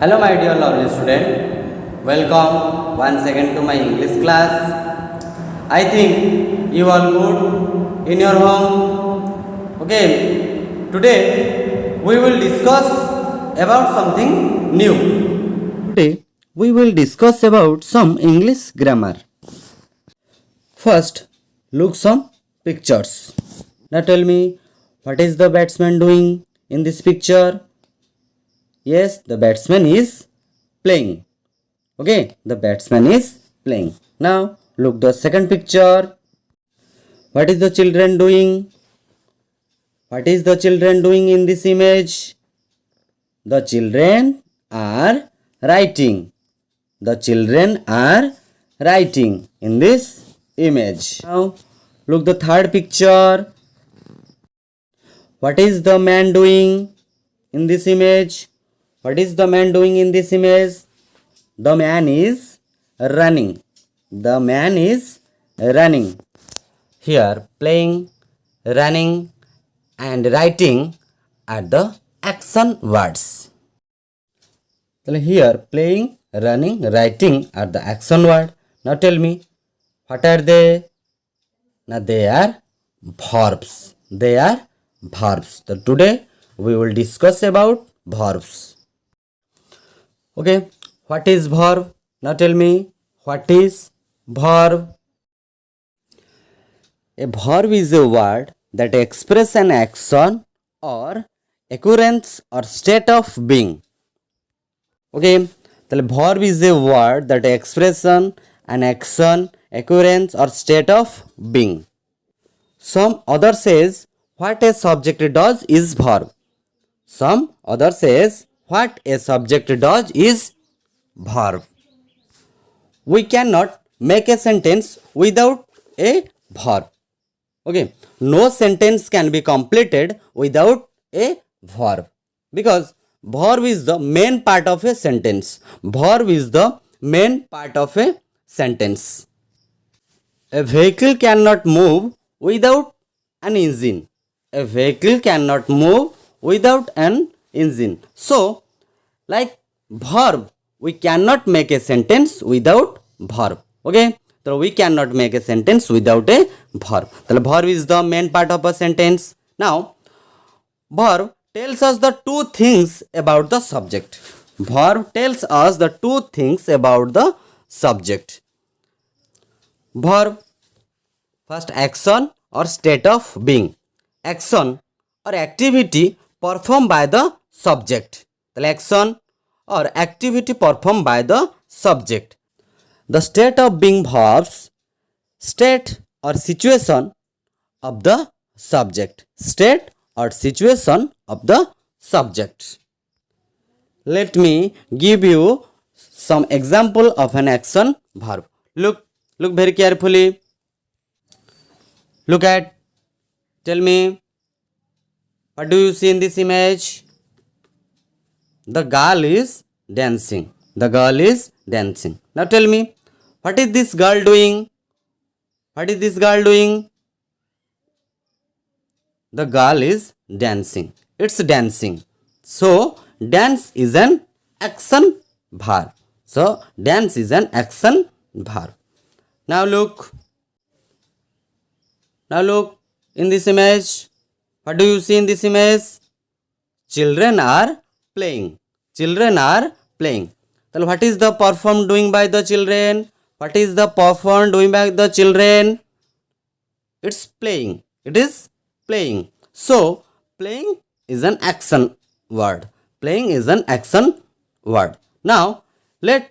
Hello my dear lovely student, welcome once again to my English class. I think you are good in your home. Okay, today we will discuss about something new. Today we will discuss about some English grammar. First, look some pictures. Now tell me, what is the batsman doing in this picture? Yes, the batsman is playing. Okay, the batsman is playing. Now look the second picture. What is the children doing? What is the children doing in this image? The children are writing. The children are writing in this image. Now look the third picture. What is the man doing in this image? What is the man doing in this image? The man is running. The man is running. Here, playing, running, and writing are the action words. Here, playing, running, writing are the action word. Now tell me, what are they? Now they are verbs. They are verbs. So today we will discuss about verbs. Okay, what is verb? Now tell me, what is verb? A verb is a word that expresses an action or occurrence or state of being. Okay, the verb is a word that expresses an action, occurrence or state of being. Some other says what a subject does is verb. Some other says what a subject does is verb. We cannot make a sentence without a verb. Okay, no sentence can be completed without a verb because verb is the main part of a sentence. Verb is the main part of a sentence. A vehicle cannot move without an engine. A vehicle cannot move without an engine. So, like verb, we cannot make a sentence without verb. Okay, so we cannot make a sentence without a verb. The verb is the main part of a sentence. Now, verb tells us the two things about the subject. Verb tells us the two things about the subject. Verb, first, action or state of being. Action or activity performed by the subject. The action or activity performed by the subject. The state of being verbs, state or situation of the subject. State or situation of the subject. Let me give you some example of an action verb. Look very carefully. Look at, tell me, what do you see in this image? The girl is dancing. The girl is dancing. Now tell me, what is this girl doing? What is this girl doing? The girl is dancing. It's dancing. So, dance is an action verb. So, dance is an action verb. Now look. Now look in this image. What do you see in this image? Children are playing. Children are playing. Then what is the performed doing by the children? What is the performed doing by the children? It's playing. It is playing. So, playing is an action word. Playing is an action word. Now, let's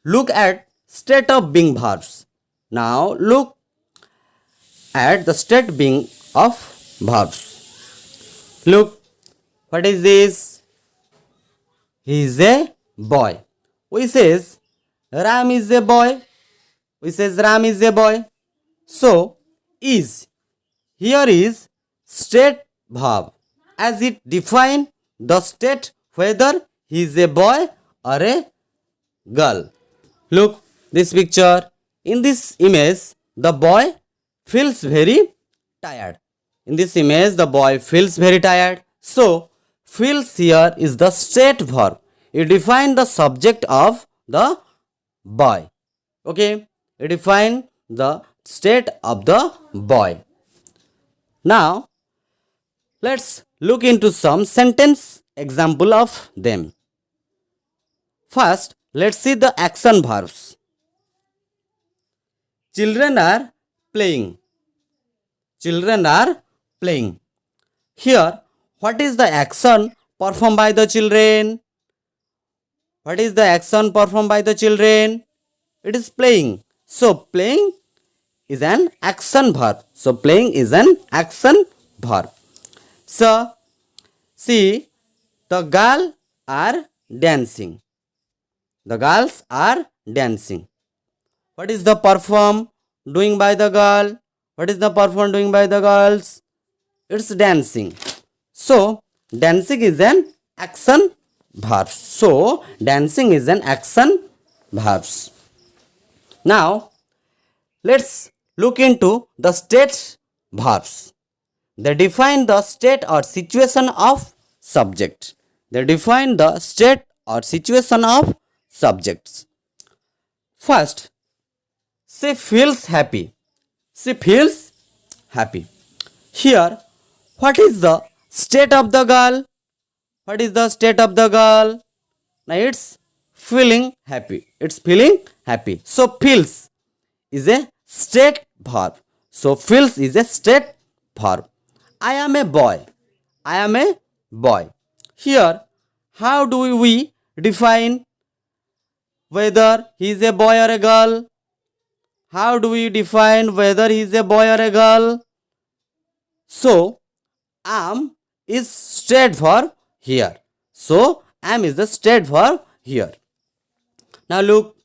look at state of being verbs. Now, look at the state being of verbs. Look, what is this? He is a boy. We says Ram is a boy. We says Ram is a boy. So, is. Here is state verb as it define the state whether he is a boy or a girl. Look this picture. In this image, the boy feels very tired. In this image, the boy feels very tired. So, feels here is the state verb. you define the subject of the boy. Okay, you define the state of the boy. Now, let's look into some sentence example of them. First, let's see the action verbs. Children are playing. Children are playing. Here, what is the action performed by the children? What is the action performed by the children? It is playing. So, playing is an action verb. So, playing is an action verb. So, see, the girls are dancing. The girls are dancing. What is the perform doing by the girl? What is the perform doing by the girls? It's dancing. So, dancing is an action verb. So, dancing is an action verbs. Now, let's look into the state verbs. They define the state or situation of subject. They define the state or situation of subjects. First, she feels happy. She feels happy. Here, what is the state of the girl? What is the state of the girl? Now it's feeling happy. It's feeling happy. So feels is a state verb. So feels is a state verb. I am a boy. I am a boy. Here, how do we define whether he is a boy or a girl? How do we define whether he is a boy or a girl? So, am is state verb here. So, am is the state verb here. Now look,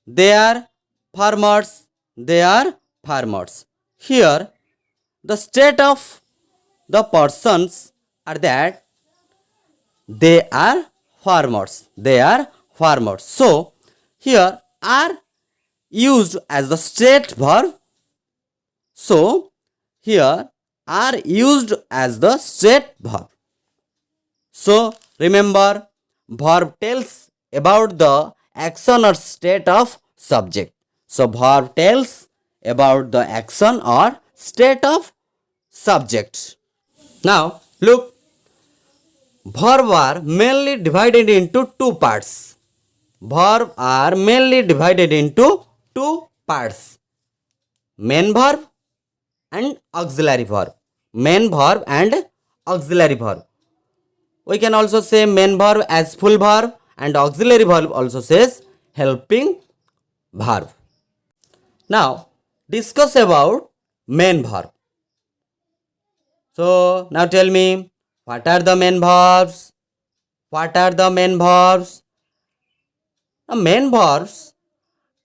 they are farmers. They are farmers. Here, the state of the persons are that they are farmers. They are farmers. So, here are used as the state verb. So, here are used as the state verb. So, remember, verb tells about the action or state of subject. So, verb tells about the action or state of subject. Now, look, verb are mainly divided into two parts. Verb are mainly divided into two parts. Main verb and auxiliary verb. Main verb and auxiliary verb. We can also say main verb as full verb and auxiliary verb also says helping verb. Now, discuss about main verb. So, now tell me, what are the main verbs? What are the main verbs? The main verbs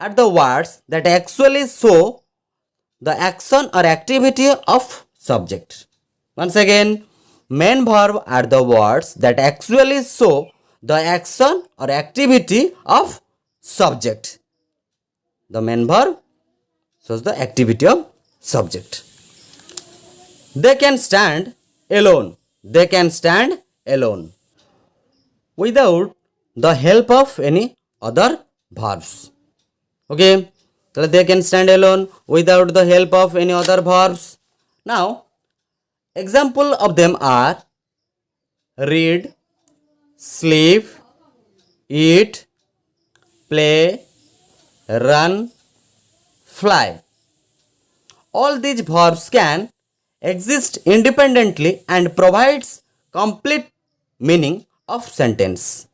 are the words that actually show the action or activity of subject. Once again, main verb are the words that actually show the action or activity of subject. The main verb shows the activity of subject. They can stand alone. They can stand alone without the help of any other verbs. Okay, so they can stand alone without the help of any other verbs. Now, example of them are read, sleep, eat, play, run, fly. All these verbs can exist independently and provides complete meaning of sentence.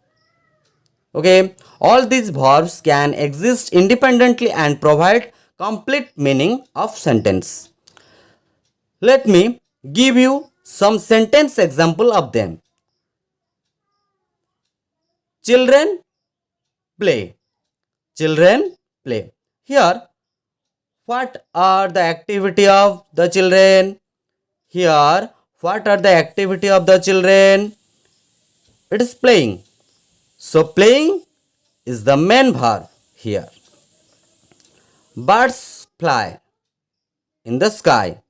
Okay, all these verbs can exist independently and provide complete meaning of sentence. Let me give you some sentence example of them. Children play. Children play. Here, what are the activity of the children? Here, what are the activity of the children? It is playing. So, playing is the main verb here. Birds fly in the sky.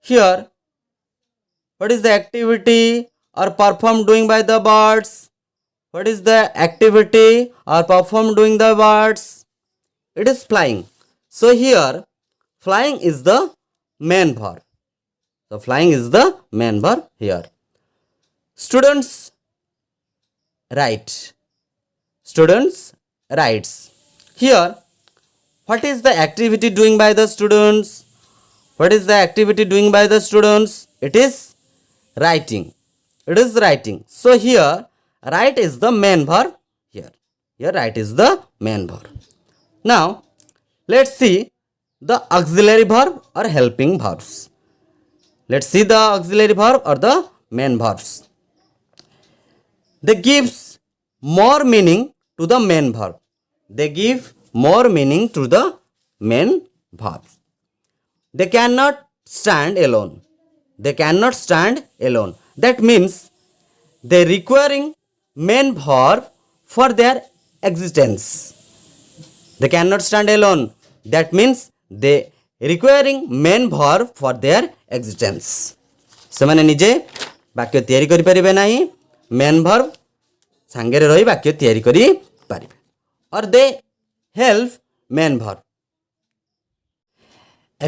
Here, what is the activity or performed doing by the birds? What is the activity or performed doing the birds? It is flying. So here flying is the main verb. So flying is the main verb here. Students write. Students writes. Here what is the activity doing by the students? What is the activity doing by the students? It is writing. It is writing. So here write is the main verb here. Here write is the main verb. Now let's see the auxiliary verb or helping verbs. Let's see the auxiliary verb or the main verbs. They gives more meaning to the main verb. They give more meaning to the main verb. They cannot stand alone. They cannot stand alone. That means they requiring main verb for their existence. They cannot stand alone. That means they requiring main verb for their existence. ସେମାନେ ନିଜେ ବାକ୍ୟ ତିଆରି କରିପାରିବେ ନାହିଁ, main verb ସାଙ୍ଗରେ ରହି ବାକ୍ୟ ତିଆରି କରିପାରିବେ, or they help main verb.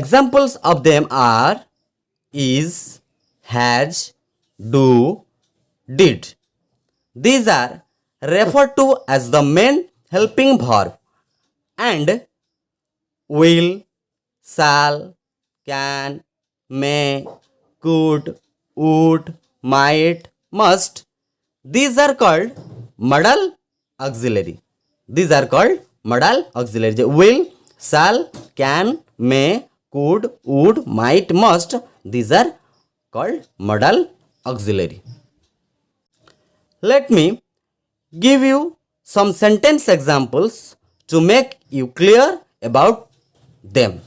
Examples of them are is, has, do, did. These are referred to as the main helping verb, and will, shall, can, may, could, would, might, must. These are called modal auxiliary. These are called modal auxiliary. Will, shall, can, may, could, would, might, must. These are called modal auxiliary. Let me give you some sentence examples to make you clear about them.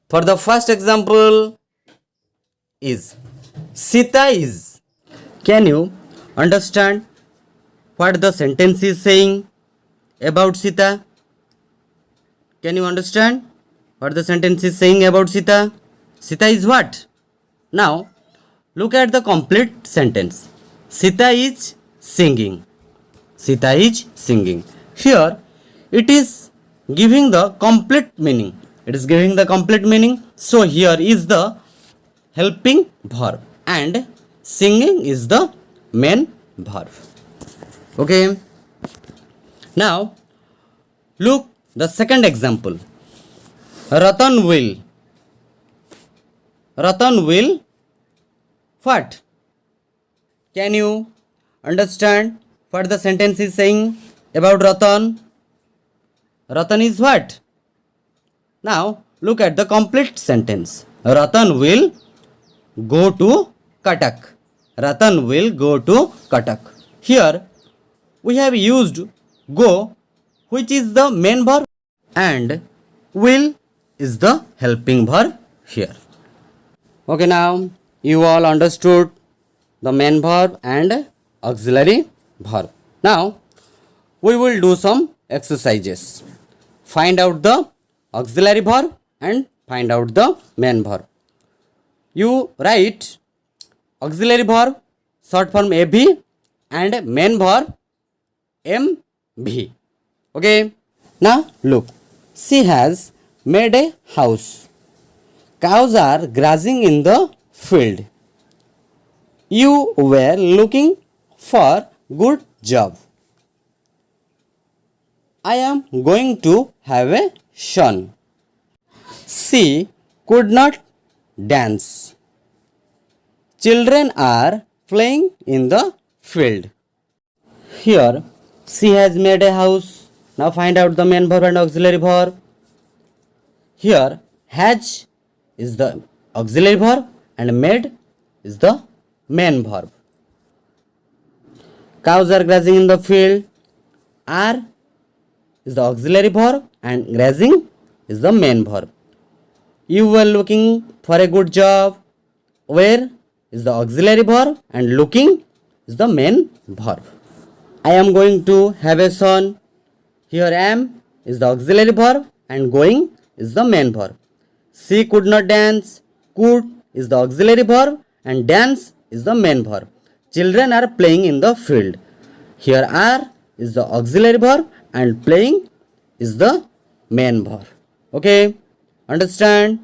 For the first example is Sita is. Can you understand what the sentence is saying about Sita? Can you understand what the sentence is saying about Sita? Sita is what? Now look at the complete sentence. Sita is singing. Sita is singing. Here it is giving the complete meaning. It is giving the complete meaning. So here is the helping verb and singing is the main verb. Okay. Now look the second example. Ratan will. Ratan will what? Can you understand what the sentence is saying about Ratan? Ratan is what? Now look at the complete sentence. Ratan will go to Cuttack. Ratan will go to Cuttack. Here we have used go, which is the main verb, and will is the helping verb here. Okay, now you all understood the main verb and auxiliary verb. Now we will do some exercises. Find out the auxiliary verb and find out the main verb. You write auxiliary verb short form AV and main verb MV. Okay. Now look. She has made a house. Cows are grazing in the field. You were looking for good job. I am going to have a son. She could not dance. Children are playing in the field. Here she has made a house. Now find out the main verb and auxiliary verb. Here has is the auxiliary verb and made is the main verb. Cows are grazing in the field. Are is the auxiliary verb and grazing is the main verb. You were looking for a good job. Where is the auxiliary verb and looking is the main verb. I am going to have a son. Here am is the auxiliary verb and going is the main verb. She could not dance. Could is the auxiliary verb and dance is the main verb. Children are playing in the field. Here are is the auxiliary verb and playing is the main verb. Okay, understand?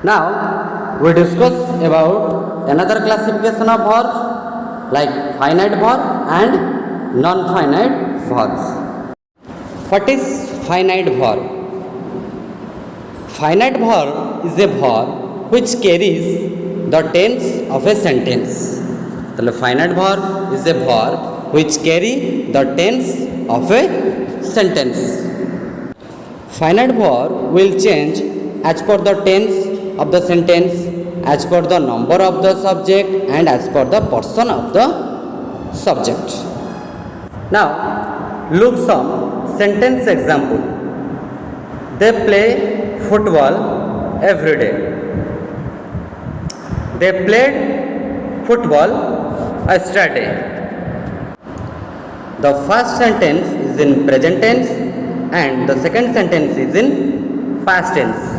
Now we discuss about another classification of verbs like finite verb and non-finite verbs. What is finite verb? Finite verb is a verb which carries the tense of a sentence. The finite verb is a verb which carry the tense of a sentence. Finite verb will change as per the tense of the sentence, as per the number of the subject and as per the person of the subject. Now look some sentence example. They play football every day. They played football yesterday. The first sentence is in present tense and the second sentence is in past tense.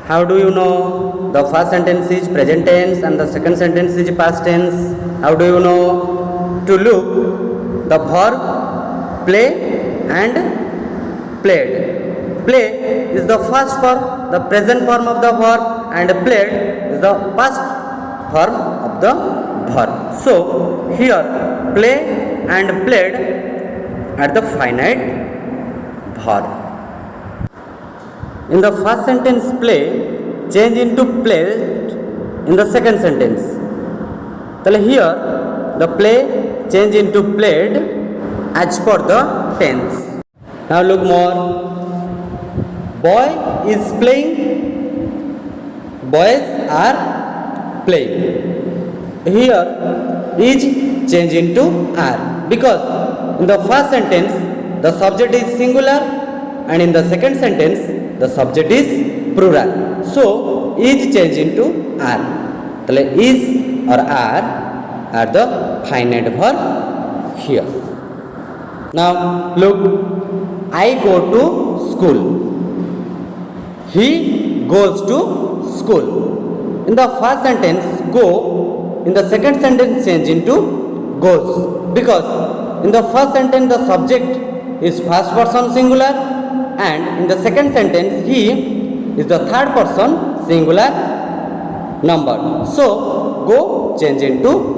How do you know the first sentence is present tense and the second sentence is past tense? How do you know? To look the verb play and played. Play is the first form, the present form of the verb, and played is the past form of the verb. So here play and played are the finite verb. In the first sentence play change into played in the second sentence. So here the play change into played as per the tense. Now look more. Boy is playing. Boys are playing. Here is change into are because in the first sentence the subject is singular and in the second sentence the subject is plural. So is change into are. So is or are the finite verb here. Now look, I go to school. He goes to school. In the first sentence go, in the second sentence change into goes because in the first sentence the subject is first person singular and in the second sentence he is the third person singular number. So go change into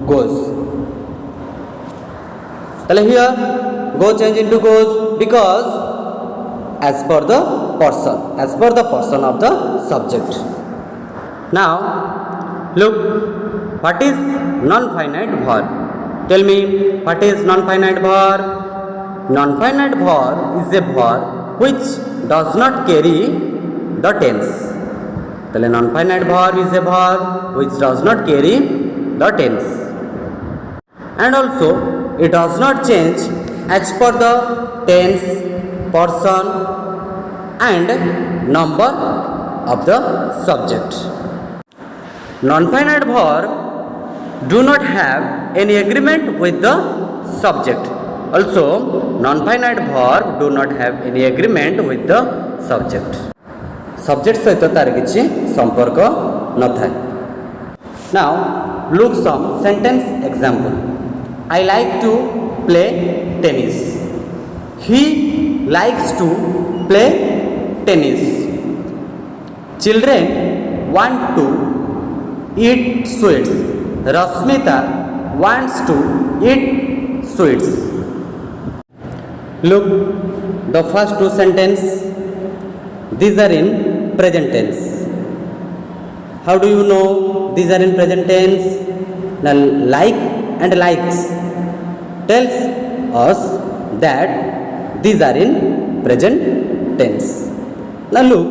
goes. So here go change into goes because as per the person of the subject. Now look, what is non-finite verb? Tell me, what is non-finite verb? Non-finite verb is a verb which does not carry the tense. The non-finite verb is a verb which does not carry the tense, and also it does not change as per the tense, person and number of the subject. Non-finite verb do not have any agreement with the subject. Also non-finite verb do not have any agreement with the subject. Subject सहित तार किछि संपर्क न थाए. Now look some sentence example. I like to play tennis. He likes to play tennis. Children want to eat sweets. Rasmita wants to eat sweets. Look, the first two sentences, these are in present tense. How do you know these are in present tense? Now, like and likes tells us that these are in present tense. Now look,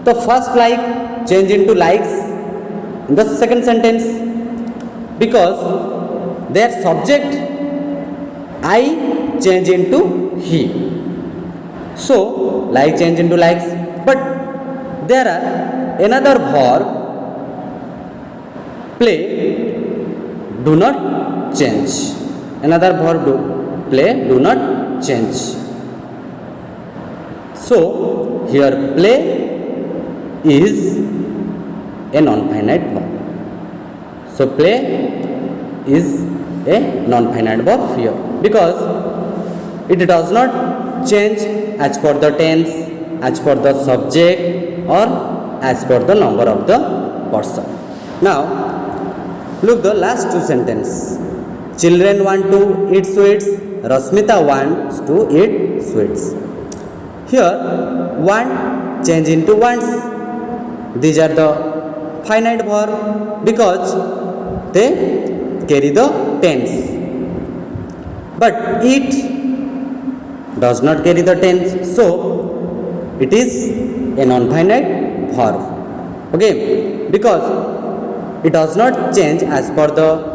the first like change into likes in the second sentence because their subject I change into he. So like change into likes, but there are another verb play do not change. Another verb play do not change. So here play is a non-finite verb. So play is a non-finite verb here because it does not change as per the tense, as per the subject, or as per the number of the person. Now look the last two sentences. Children want to eat sweets. Rasmita wants to eat sweets. Here want change into wants. These are the finite verb because they carry the tense. But eat does not carry the tense, so it is a non-finite verb. Okay, because it does not change as per the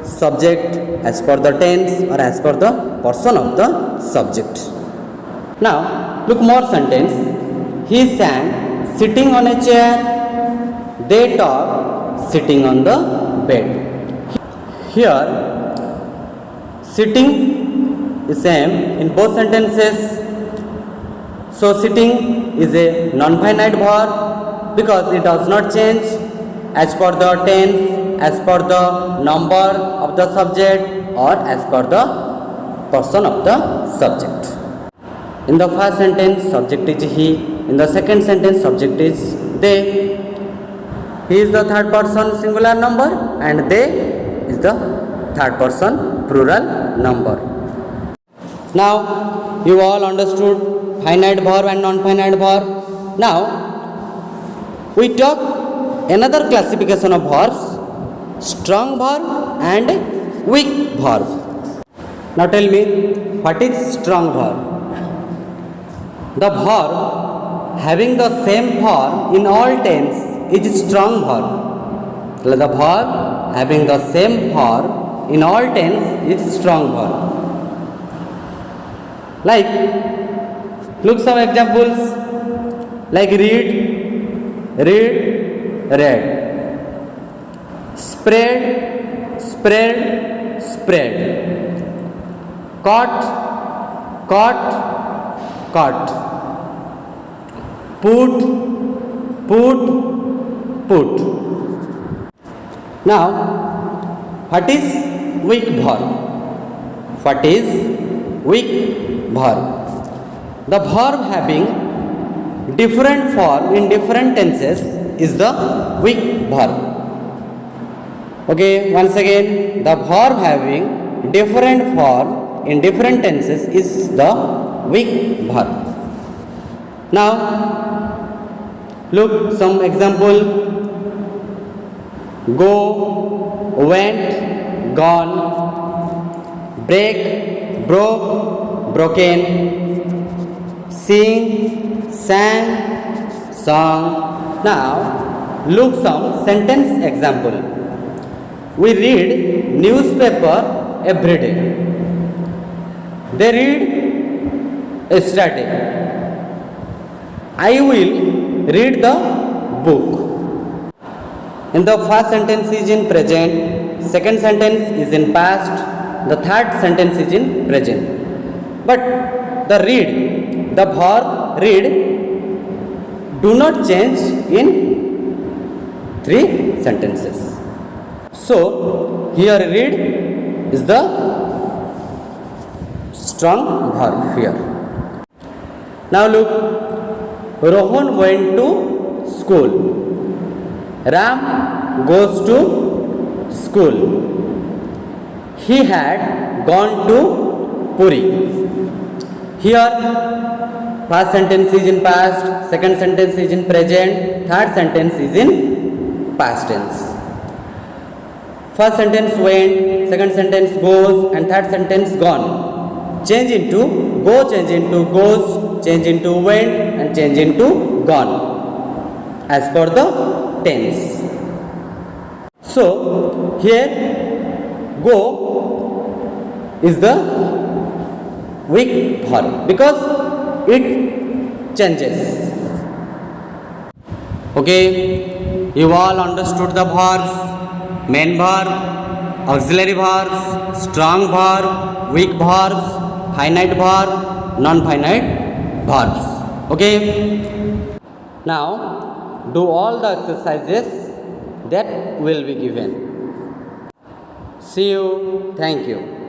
subject, as per the tense, or as per the person of the subject. Now look more sentence. He sang sitting on a chair. They talk sitting on the bed. Here sitting is same in both sentences. So sitting is a non-finite verb because it does not change as per the tense, as per the number of the subject, or as per the person of the subject. In the first sentence subject is he, in the second sentence subject is they. He is the third person singular number and they is the third person plural number. Now you all understood finite verb and non-finite verb. Now we talk another classification of verbs, strong verb and weak verb. Now tell me, what is strong verb? The verb having the same form in all tense is strong verb. The verb having the same form in all tense is strong verb. Like, look some examples. Like read, read. Spread, spread. Caught, caught. Put. Now, what is weak verb? What is weak verb? The verb having different form in different tenses is the weak verb. Okay, once again, the verb having different form in different tenses is the weak verb. Now look some example. Go, went, gone. Break, broke, broken. Sing, sang, song. Now look some sentence example. We read newspaper every day. They read yesterday. I will read the book. In the first sentence is in present, second sentence is in past, the third sentence is in present. But the read, the verb read do not change in three sentences. So here read is the strong verb here. Now look, Rohan went to school. Ram goes to school. He had gone to Puri. Here first sentence is in past, second sentence is in present, third sentence is in past tense. First sentence went, second sentence goes, and third sentence gone. Change into go, change into goes, change into went, and change into gone as per the tense. So here go is the weak verb because it changes. Okay, you all understood the verbs, main verb, auxiliary verbs, strong verb, weak verbs, finite verb, non-finite verbs. Okay, now do all the exercises that will be given. See you. Thank you.